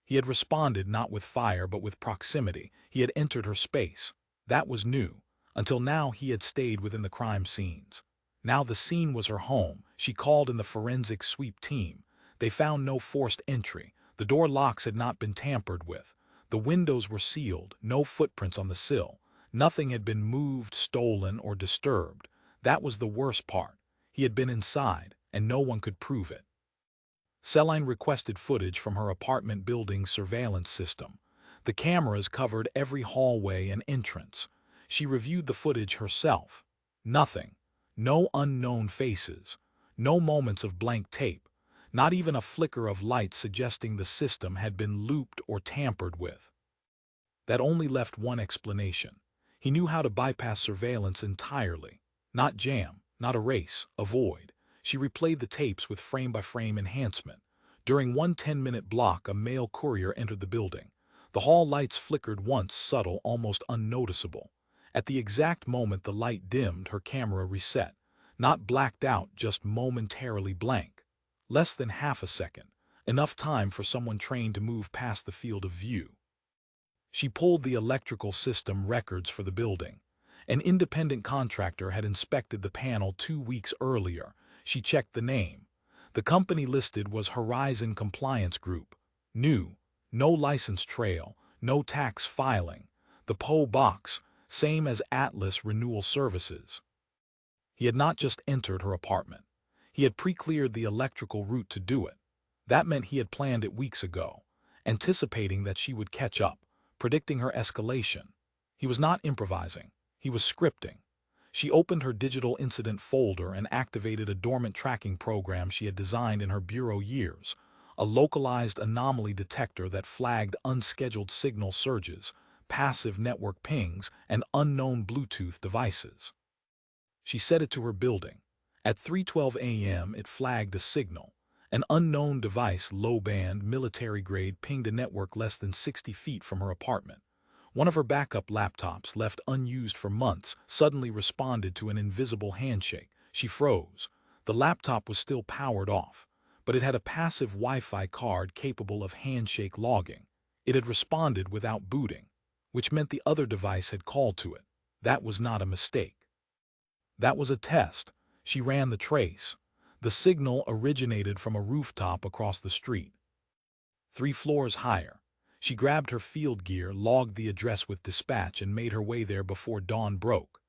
S1: He had responded not with fire but with proximity. He had entered her space. That was new. Until now he had stayed within the crime scenes. Now the scene was her home. She called in the forensic sweep team. They found no forced entry. The door locks had not been tampered with. The windows were sealed, no footprints on the sill. Nothing had been moved, stolen, or disturbed. That was the worst part. He had been inside, and no one could prove it. Celine requested footage from her apartment building's surveillance system. The cameras covered every hallway and entrance. She reviewed the footage herself. Nothing. No unknown faces. No moments of blank tape. Not even a flicker of light suggesting the system had been looped or tampered with. That only left one explanation. He knew how to bypass surveillance entirely. Not jam, not erase, avoid. She replayed the tapes with frame-by-frame enhancement. During one 10-minute block, a mail courier entered the building. The hall lights flickered once, subtle, almost unnoticeable. At the exact moment the light dimmed, her camera reset. Not blacked out, just momentarily blank. Less than half a second. Enough time for someone trained to move past the field of view. She pulled the electrical system records for the building. An independent contractor had inspected the panel 2 weeks earlier. She checked the name. The company listed was Horizon Compliance Group. New. No license trail. No tax filing. The P.O. box, same as Atlas Renewal Services. He had not just entered her apartment. He had pre-cleared the electrical route to do it. That meant he had planned it weeks ago, anticipating that she would catch up, predicting her escalation. He was not improvising. He was scripting. She opened her digital incident folder and activated a dormant tracking program she had designed in her bureau years, a localized anomaly detector that flagged unscheduled signal surges, passive network pings, and unknown Bluetooth devices. She set it to her building. At 3:12 a.m., it flagged a signal. An unknown device, low-band, military-grade, pinged a network less than 60 feet from her apartment. One of her backup laptops, left unused for months, suddenly responded to an invisible handshake. She froze. The laptop was still powered off, but it had a passive Wi-Fi card capable of handshake logging. It had responded without booting, which meant the other device had called to it. That was not a mistake. That was a test. She ran the trace. The signal originated from a rooftop across the street, 3 floors higher. She grabbed her field gear, logged the address with dispatch, and made her way there before dawn broke.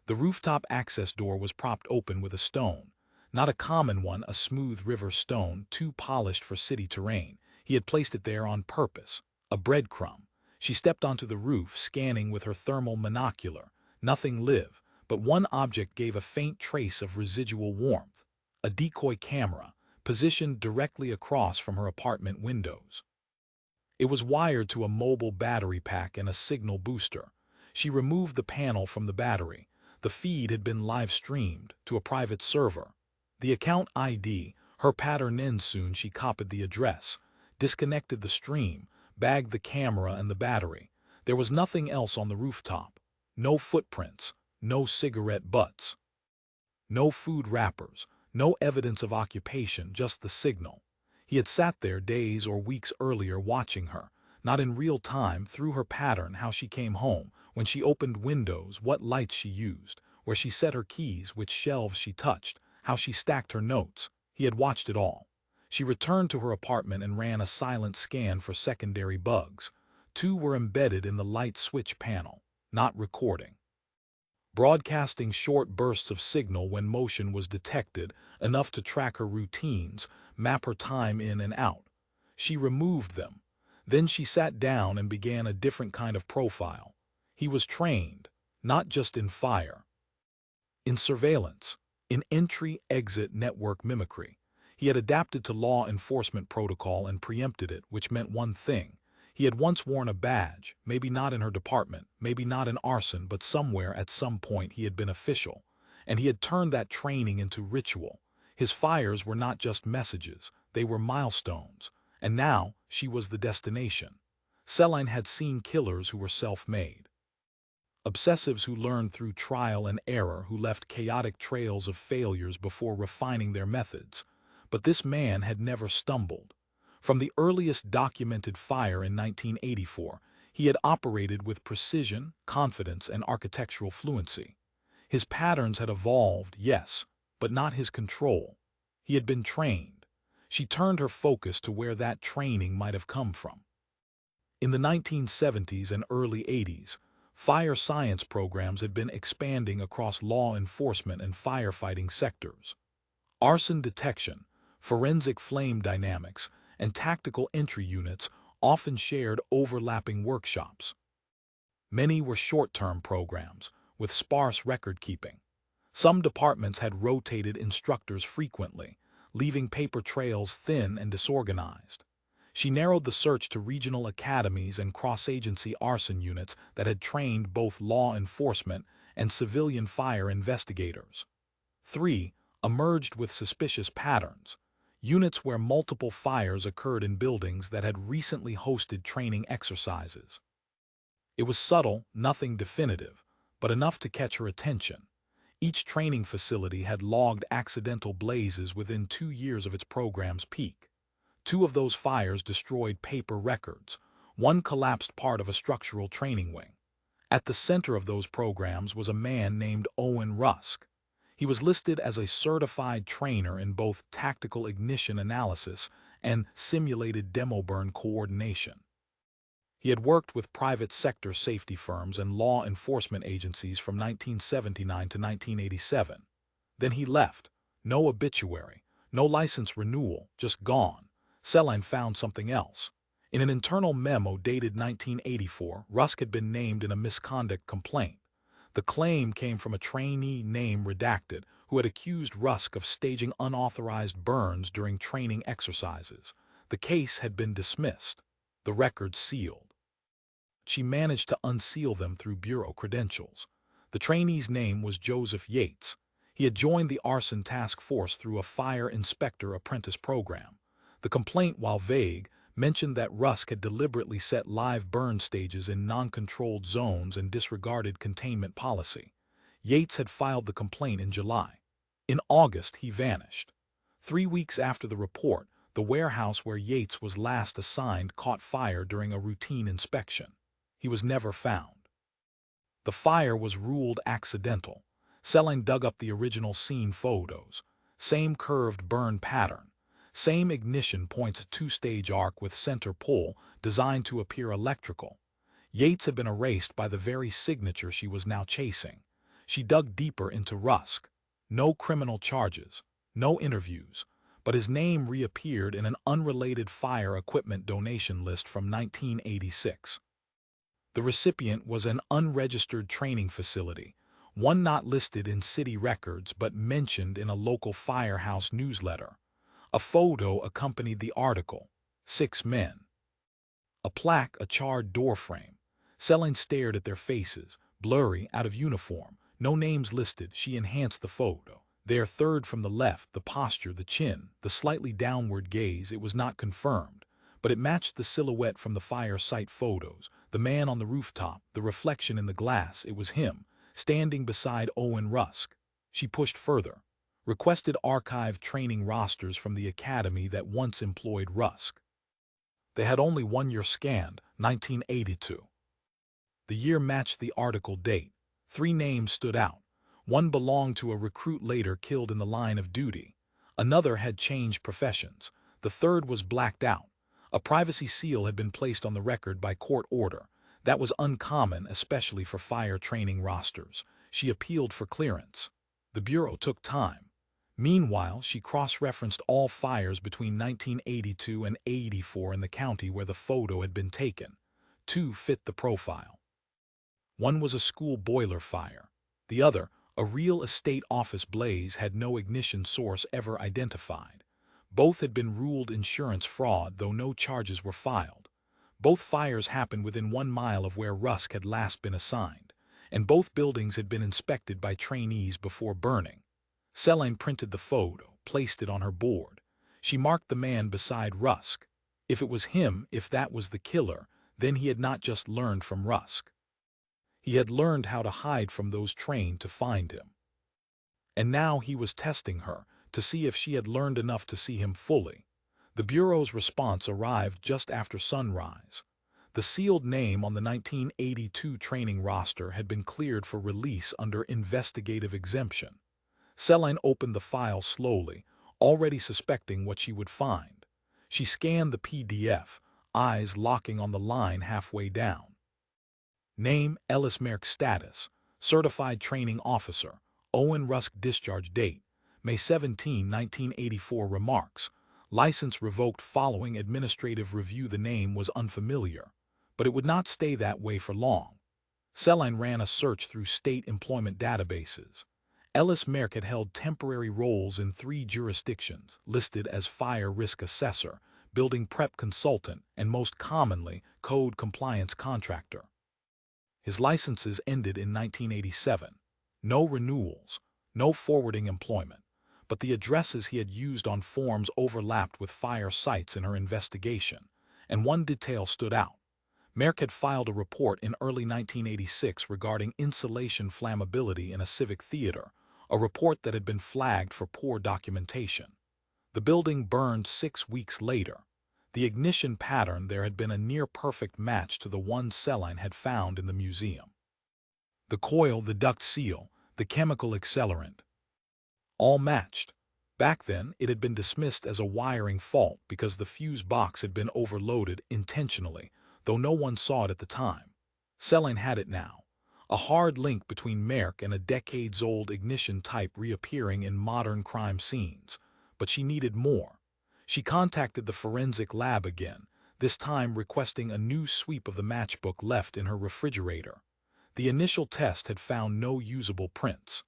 S1: The rooftop access door was propped open with a stone. Not a common one, a smooth river stone, too polished for city terrain. He had placed it there on purpose. A breadcrumb. She stepped onto the roof, scanning with her thermal monocular. Nothing lived, but one object gave a faint trace of residual warmth. A decoy camera, positioned directly across from her apartment windows. It was wired to a mobile battery pack and a signal booster. She removed the panel from the battery. The feed had been live-streamed to a private server. The account ID, her pattern in. Soon she copied the address, disconnected the stream, bagged the camera and the battery. There was nothing else on the rooftop. No footprints, no cigarette butts, no food wrappers, no evidence of occupation, just the signal. He had sat there days or weeks earlier watching her, not in real time, through her pattern, how she came home, when she opened windows, what lights she used, where she set her keys, which shelves she touched, how she stacked her notes. He had watched it all. She returned to her apartment and ran a silent scan for secondary bugs. 2 were embedded in the light switch panel, not recording, broadcasting short bursts of signal when motion was detected, enough to track her routines, map her time in and out. She removed them. Then she sat down and began a different kind of profile. He was trained, not just in fire, in surveillance, in entry-exit network mimicry. He had adapted to law enforcement protocol and preempted it, which meant one thing. He had once worn a badge, maybe not in her department, maybe not in arson, but somewhere at some point he had been official. And he had turned that training into ritual. His fires were not just messages, they were milestones. And now she was the destination. Celine had seen killers who were self-made, obsessives who learned through trial and error, who left chaotic trails of failures before refining their methods. But this man had never stumbled. From the earliest documented fire in 1984, he had operated with precision, confidence, and architectural fluency. His patterns had evolved, yes, but not his control. He had been trained. She turned her focus to where that training might have come from. In the 1970s and early 80s, fire science programs had been expanding across law enforcement and firefighting sectors. Arson detection, forensic flame dynamics, and tactical entry units often shared overlapping workshops. Many were short-term programs, with sparse record-keeping. Some departments had rotated instructors frequently, leaving paper trails thin and disorganized. She narrowed the search to regional academies and cross-agency arson units that had trained both law enforcement and civilian fire investigators. 3 emerged with suspicious patterns. Units where multiple fires occurred in buildings that had recently hosted training exercises. It was subtle, nothing definitive, but enough to catch her attention. Each training facility had logged accidental blazes within 2 years of its program's peak. 2 of those fires destroyed paper records. 1 collapsed part of a structural training wing. At the center of those programs was a man named Owen Rusk. He was listed as a certified trainer in both tactical ignition analysis and simulated demo burn coordination. He had worked with private sector safety firms and law enforcement agencies from 1979 to 1987. Then he left. No obituary, no license renewal, just gone. Celine found something else. In an internal memo dated 1984, Rusk had been named in a misconduct complaint. The claim came from a trainee, name redacted, who had accused Rusk of staging unauthorized burns during training exercises. The case had been dismissed, the records sealed. She managed to unseal them through bureau credentials. The trainee's name was Joseph Yates. He had joined the arson task force through a fire inspector apprentice program. The complaint, while vague, mentioned that Rusk had deliberately set live burn stages in non-controlled zones and disregarded containment policy. Yates had filed the complaint in July. In August, he vanished. 3 weeks after the report, the warehouse where Yates was last assigned caught fire during a routine inspection. He was never found. The fire was ruled accidental. Celine dug up the original scene photos. Same curved burn pattern. Same ignition points, a two-stage arc with center pull designed to appear electrical. Yates had been erased by the very signature she was now chasing. She dug deeper into Rusk. No criminal charges, no interviews, but his name reappeared in an unrelated fire equipment donation list from 1986. The recipient was an unregistered training facility, one not listed in city records but mentioned in a local firehouse newsletter. A photo accompanied the article. 6 men. A plaque, a charred doorframe. Celine stared at their faces, blurry, out of uniform. No names listed. She enhanced the photo. There, third from the left, the posture, the chin, the slightly downward gaze. It was not confirmed, but it matched the silhouette from the fire site photos. The man on the rooftop, the reflection in the glass. It was him, standing beside Owen Rusk. She pushed further. Requested archived training rosters from the academy that once employed Rusk. They had only 1 year scanned, 1982. The year matched the article date. 3 names stood out. One belonged to a recruit later killed in the line of duty. Another had changed professions. The third was blacked out. A privacy seal had been placed on the record by court order. That was uncommon, especially for fire training rosters. She appealed for clearance. The Bureau took time. Meanwhile, she cross-referenced all fires between 1982 and 84 in the county where the photo had been taken. 2 fit the profile. One was a school boiler fire. The other, a real estate office blaze, had no ignition source ever identified. Both had been ruled insurance fraud, though no charges were filed. Both fires happened within 1 mile of where Rusk had last been assigned, and both buildings had been inspected by trainees before burning. Celine printed the photo, placed it on her board. She marked the man beside Rusk. If it was him, if that was the killer, then he had not just learned from Rusk. He had learned how to hide from those trained to find him. And now he was testing her, to see if she had learned enough to see him fully. The Bureau's response arrived just after sunrise. The sealed name on the 1982 training roster had been cleared for release under investigative exemption. Celine opened the file slowly, already suspecting what she would find. She scanned the PDF, eyes locking on the line halfway down. Name, Ellis Marek. Status, Certified Training Officer. Owen Rusk. Discharge date, May 17, 1984. Remarks, license revoked following administrative review. The name was unfamiliar, but it would not stay that way for long. Celine ran a search through state employment databases. Ellis Marek had held temporary roles in 3 jurisdictions, listed as fire risk assessor, building prep consultant, and most commonly, code compliance contractor. His licenses ended in 1987. No renewals, no forwarding employment, but the addresses he had used on forms overlapped with fire sites in her investigation, and one detail stood out. Marek had filed a report in early 1986 regarding insulation flammability in a civic theater, a report that had been flagged for poor documentation. The building burned 6 weeks later. The ignition pattern there had been a near-perfect match to the one Celine had found in the museum. The coil, the duct seal, the chemical accelerant. All matched. Back then, it had been dismissed as a wiring fault because the fuse box had been overloaded intentionally, though no one saw it at the time. Celine had it now. A hard link between Marek and a decades-old ignition type reappearing in modern crime scenes. But she needed more. She contacted the forensic lab again, this time requesting a new sweep of the matchbook left in her refrigerator. The initial test had found no usable prints.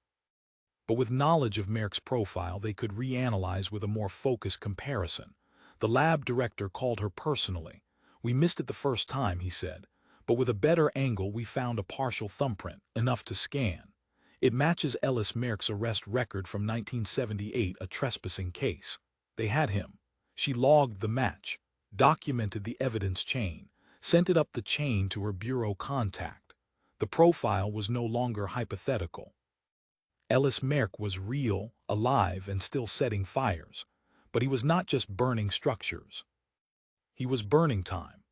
S1: But with knowledge of Marek's profile, they could reanalyze with a more focused comparison. The lab director called her personally. "We missed it the first time," he said, "but with a better angle we found a partial thumbprint, enough to scan. It matches Ellis Merck's arrest record from 1978, a trespassing case. They had him. She logged the match, documented the evidence chain, sent it up the chain to her bureau contact. The profile was no longer hypothetical. Ellis Merck was real, alive, and still setting fires. But he was not just burning structures. He was burning time.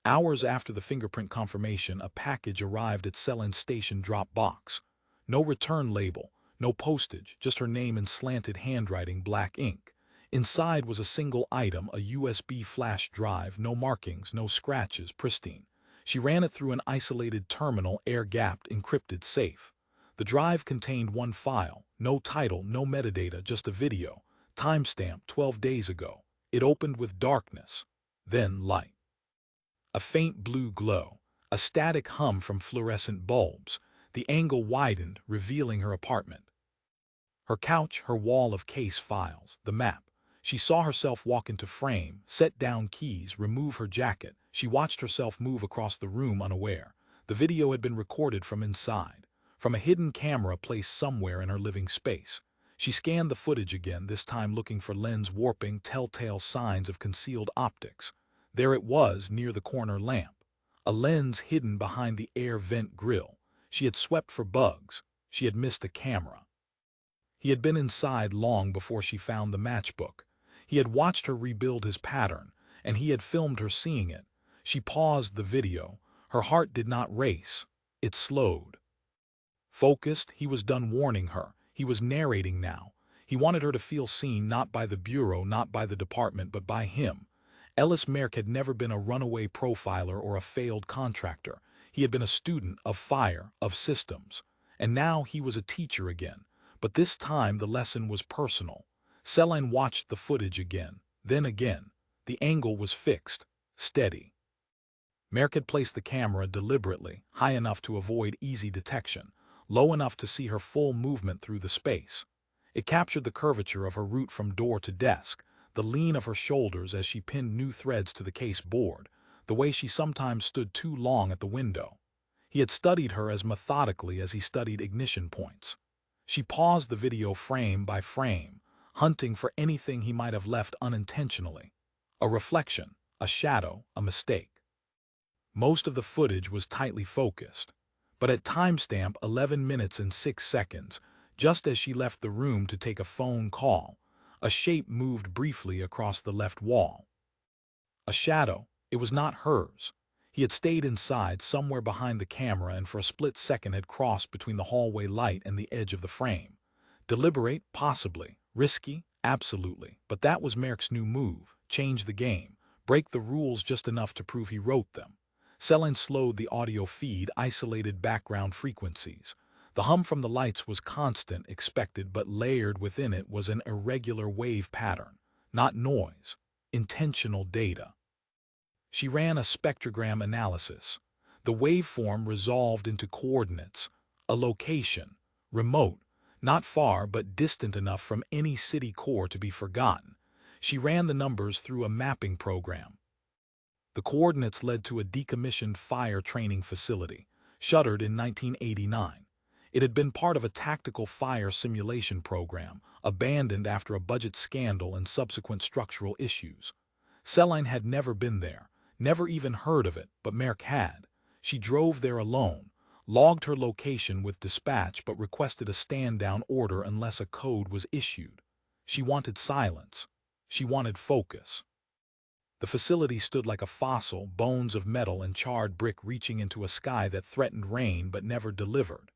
S1: Hours after the fingerprint confirmation, a package arrived at Celine's station drop box. No return label, no postage, just her name in slanted handwriting, black ink. Inside was a single item, a USB flash drive, no markings, no scratches, pristine. She ran it through an isolated terminal, air-gapped, encrypted safe. The drive contained one file, no title, no metadata, just a video, timestamp 12 days ago. It opened with darkness, then light. A faint blue glow, a static hum from fluorescent bulbs. The angle widened, revealing her apartment. Her couch, her wall of case files, the map. She saw herself walk into frame, set down keys, remove her jacket. She watched herself move across the room unaware. The video had been recorded from inside, from a hidden camera placed somewhere in her living space. She scanned the footage again, this time looking for lens warping, telltale signs of concealed optics. There it was, near the corner lamp. A lens hidden behind the air vent grill. She had swept for bugs. She had missed a camera. He had been inside long before she found the matchbook. He had watched her rebuild his pattern, and he had filmed her seeing it. She paused the video. Her heart did not race. It slowed. Focused, he was done warning her. He was narrating now. He wanted her to feel seen, not by the bureau, not by the department, but by him. Ellis Merck had never been a runaway profiler or a failed contractor. He had been a student of fire, of systems. And now he was a teacher again. But this time the lesson was personal. Celine watched the footage again, then again. The angle was fixed, steady. Merck had placed the camera deliberately, high enough to avoid easy detection, low enough to see her full movement through the space. It captured the curvature of her route from door to desk, the lean of her shoulders as she pinned new threads to the case board, the way she sometimes stood too long at the window. He had studied her as methodically as he studied ignition points. She paused the video frame by frame, hunting for anything he might have left unintentionally. A reflection, a shadow, a mistake. Most of the footage was tightly focused, but at timestamp 11 minutes and 6 seconds, just as she left the room to take a phone call, a shape moved briefly across the left wall. A shadow. It was not hers. He had stayed inside, somewhere behind the camera, and for a split second had crossed between the hallway light and the edge of the frame. Deliberate? Possibly. Risky? Absolutely. But that was Merck's new move. Change the game. Break the rules just enough to prove he wrote them. Celine slowed the audio feed, isolated background frequencies. The hum from the lights was constant, expected, but layered within it was an irregular wave pattern. Not noise. Intentional data. She ran a spectrogram analysis. The waveform resolved into coordinates, a location, remote, not far but distant enough from any city core to be forgotten. She ran the numbers through a mapping program. The coordinates led to a decommissioned fire training facility, shuttered in 1989. It had been part of a tactical fire simulation program, abandoned after a budget scandal and subsequent structural issues. Celine had never been there. Never even heard of it, but Merck had. She drove there alone, logged her location with dispatch but requested a stand-down order unless a code was issued. She wanted silence. She wanted focus. The facility stood like a fossil, bones of metal and charred brick reaching into a sky that threatened rain but never delivered.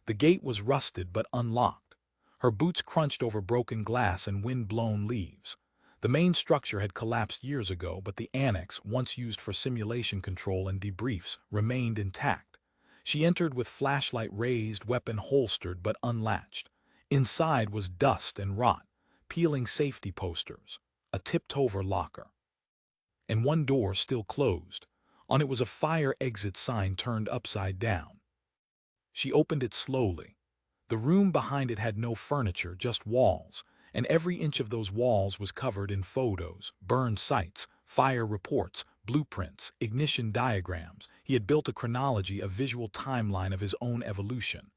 S1: The gate was rusted but unlocked. Her boots crunched over broken glass and wind-blown leaves. The main structure had collapsed years ago, but the annex, once used for simulation control and debriefs, remained intact. She entered with flashlight raised, weapon holstered but unlatched. Inside was dust and rot, peeling safety posters, a tipped-over locker. And one door still closed. On it was a fire exit sign turned upside down. She opened it slowly. The room behind it had no furniture, just walls. And every inch of those walls was covered in photos, burned sites, fire reports, blueprints, ignition diagrams. He had built a chronology, a visual timeline of his own evolution.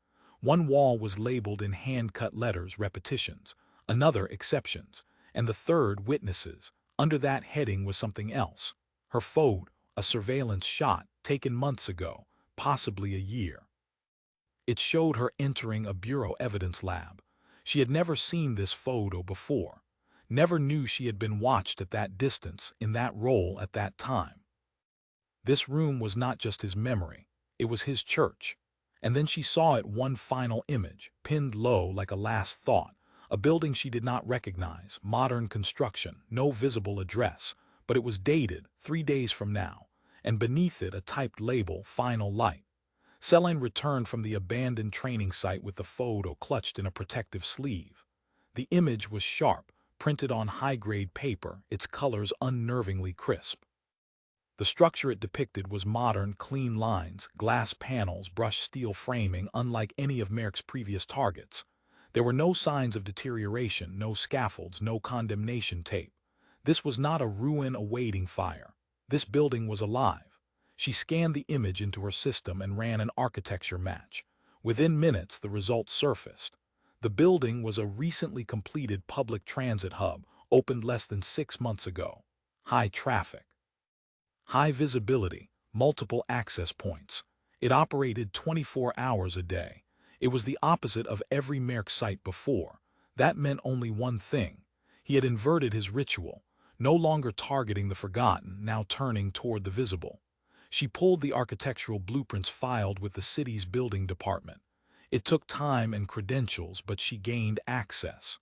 S1: One wall was labeled in hand-cut letters repetitions, another exceptions, and the third witnesses. Under that heading was something else. Her phone, a surveillance shot taken months ago, possibly a year. It showed her entering a bureau evidence lab. She had never seen this photo before, never knew she had been watched at that distance, in that role at that time. This room was not just his memory, it was his church. And then she saw it, one final image, pinned low like a last thought, a building she did not recognize, modern construction, no visible address, but it was dated 3 days from now, and beneath it a typed label, Final Light. Celine returned from the abandoned training site with the photo clutched in a protective sleeve. The image was sharp, printed on high-grade paper, its colors unnervingly crisp. The structure it depicted was modern, clean lines, glass panels, brushed steel framing, unlike any of Marek's previous targets. There were no signs of deterioration, no scaffolds, no condemnation tape. This was not a ruin awaiting fire. This building was alive. She scanned the image into her system and ran an architecture match. Within minutes, the results surfaced. The building was a recently completed public transit hub, opened less than 6 months ago. High traffic. High visibility, multiple access points. It operated 24 hours a day. It was the opposite of every Marek site before. That meant only one thing. He had inverted his ritual, no longer targeting the forgotten, now turning toward the visible. She pulled the architectural blueprints filed with the city's building department. It took time and credentials, but she gained access.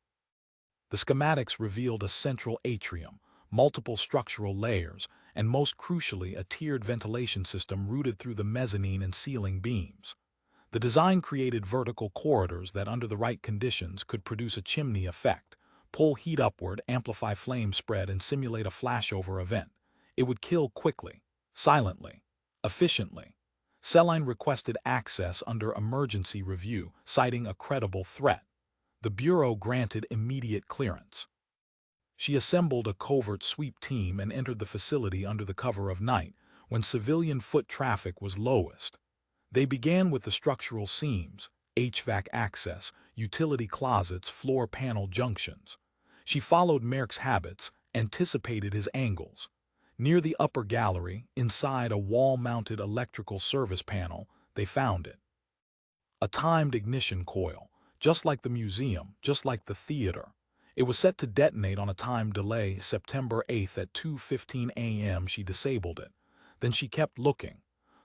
S1: The schematics revealed a central atrium, multiple structural layers, and most crucially a tiered ventilation system routed through the mezzanine and ceiling beams. The design created vertical corridors that, under the right conditions, could produce a chimney effect, pull heat upward, amplify flame spread, and simulate a flashover event. It would kill quickly, silently, efficiently. Celine requested access under emergency review, citing a credible threat. The Bureau granted immediate clearance. She assembled a covert sweep team and entered the facility under the cover of night, when civilian foot traffic was lowest. They began with the structural seams, HVAC access, utility closets, floor panel junctions. She followed Marek's habits, anticipated his angles. Near the upper gallery, inside a wall-mounted electrical service panel, they found it. A timed ignition coil, just like the museum, just like the theater. It was set to detonate on a time delay. September 8th at 2:15 a.m. She disabled it. Then she kept looking.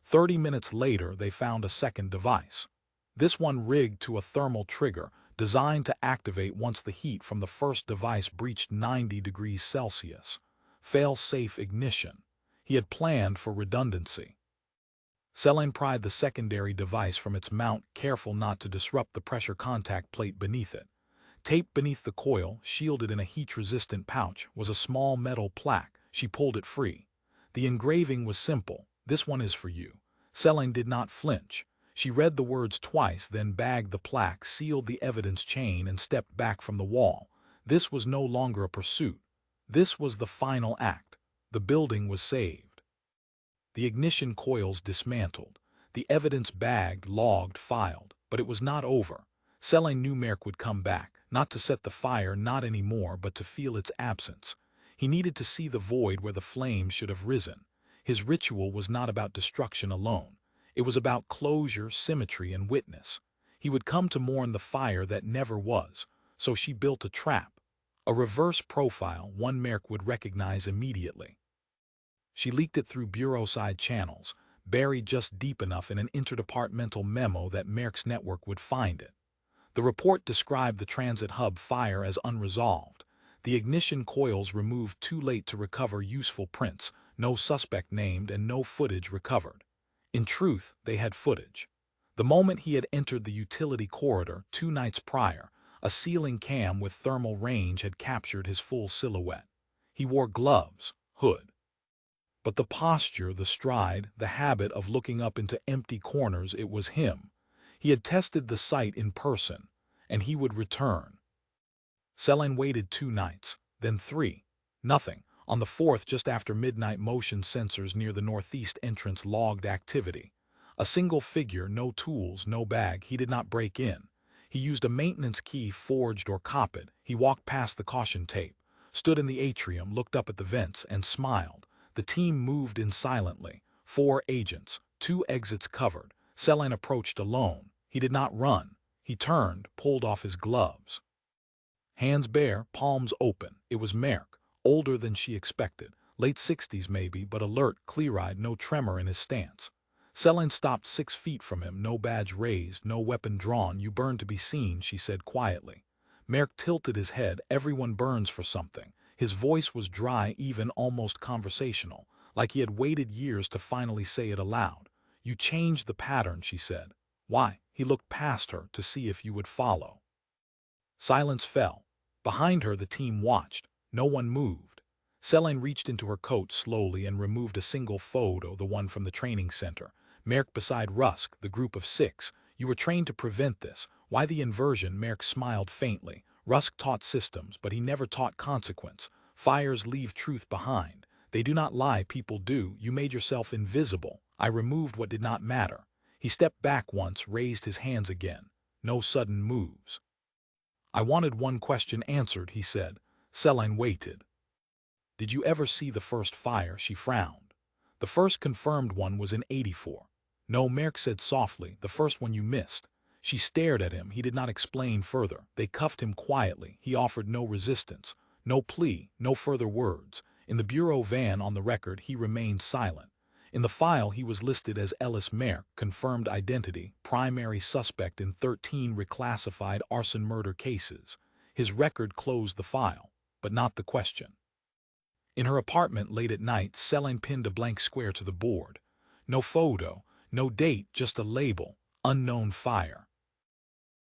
S1: 30 minutes later, they found a second device. This one rigged to a thermal trigger, designed to activate once the heat from the first device breached 90 degrees Celsius. Fail-safe ignition. He had planned for redundancy. Celine pried the secondary device from its mount, careful not to disrupt the pressure contact plate beneath it. Taped beneath the coil, shielded in a heat-resistant pouch, was a small metal plaque. She pulled it free. The engraving was simple. "This one is for you." Celine did not flinch. She read the words twice, then bagged the plaque, sealed the evidence chain, and stepped back from the wall. This was no longer a pursuit. This was the final act. The building was saved. The ignition coils dismantled. The evidence bagged, logged, filed. But it was not over. Celine knew Marek would come back, not to set the fire, not anymore, but to feel its absence. He needed to see the void where the flames should have risen. His ritual was not about destruction alone. It was about closure, symmetry, and witness. He would come to mourn the fire that never was. So she built a trap. A reverse profile, one Marek would recognize immediately. She leaked it through bureau-side channels, buried just deep enough in an interdepartmental memo that Marek's network would find it. The report described the transit hub fire as unresolved. The ignition coils removed too late to recover useful prints, no suspect named, and no footage recovered. In truth, they had footage. The moment he had entered the utility corridor 2 nights prior, a ceiling cam with thermal range had captured his full silhouette. He wore gloves, hood. But the posture, the stride, the habit of looking up into empty corners, it was him. He had tested the site in person, and he would return. Celine waited 2 nights, then 3. Nothing. On the 4th, just after midnight, motion sensors near the northeast entrance logged activity. A single figure, no tools, no bag. He did not break in. He used a maintenance key forged or copied. He walked past the caution tape, stood in the atrium, looked up at the vents, and smiled. The team moved in silently. 4 agents, 2 exits covered. Celine approached alone. He did not run. He turned, pulled off his gloves. Hands bare, palms open. It was Marek, older than she expected. Late 60s maybe, but alert, clear-eyed, no tremor in his stance. Celine stopped 6 feet from him, no badge raised, no weapon drawn. "You burn to be seen," she said quietly. Marek tilted his head. "Everyone burns for something." His voice was dry, even almost conversational, like he had waited years to finally say it aloud. "You changed the pattern," she said. "Why?" He looked past her to see if you would follow. Silence fell. Behind her the team watched. No one moved. Celine reached into her coat slowly and removed a single photo, the one from the training center. Marek beside Rusk, the group of 6. "You were trained to prevent this. Why the inversion?" Marek smiled faintly. "Rusk taught systems, but he never taught consequence. Fires leave truth behind. They do not lie, people do. You made yourself invisible. I removed what did not matter." He stepped back once, raised his hands again. No sudden moves. "I wanted one question answered," he said. Celine waited. "Did you ever see the first fire?" She frowned. "The first confirmed one was in '84. "No," Marek said softly, "the first one you missed." She stared at him. He did not explain further. They cuffed him quietly. He offered no resistance, no plea, no further words. In the bureau van on the record, he remained silent. In the file, he was listed as Ellis Marek, confirmed identity, primary suspect in 13 reclassified arson-murder cases. His record closed the file, but not the question. In her apartment late at night, Celine pinned a blank square to the board. No photo, no date, just a label, unknown fire.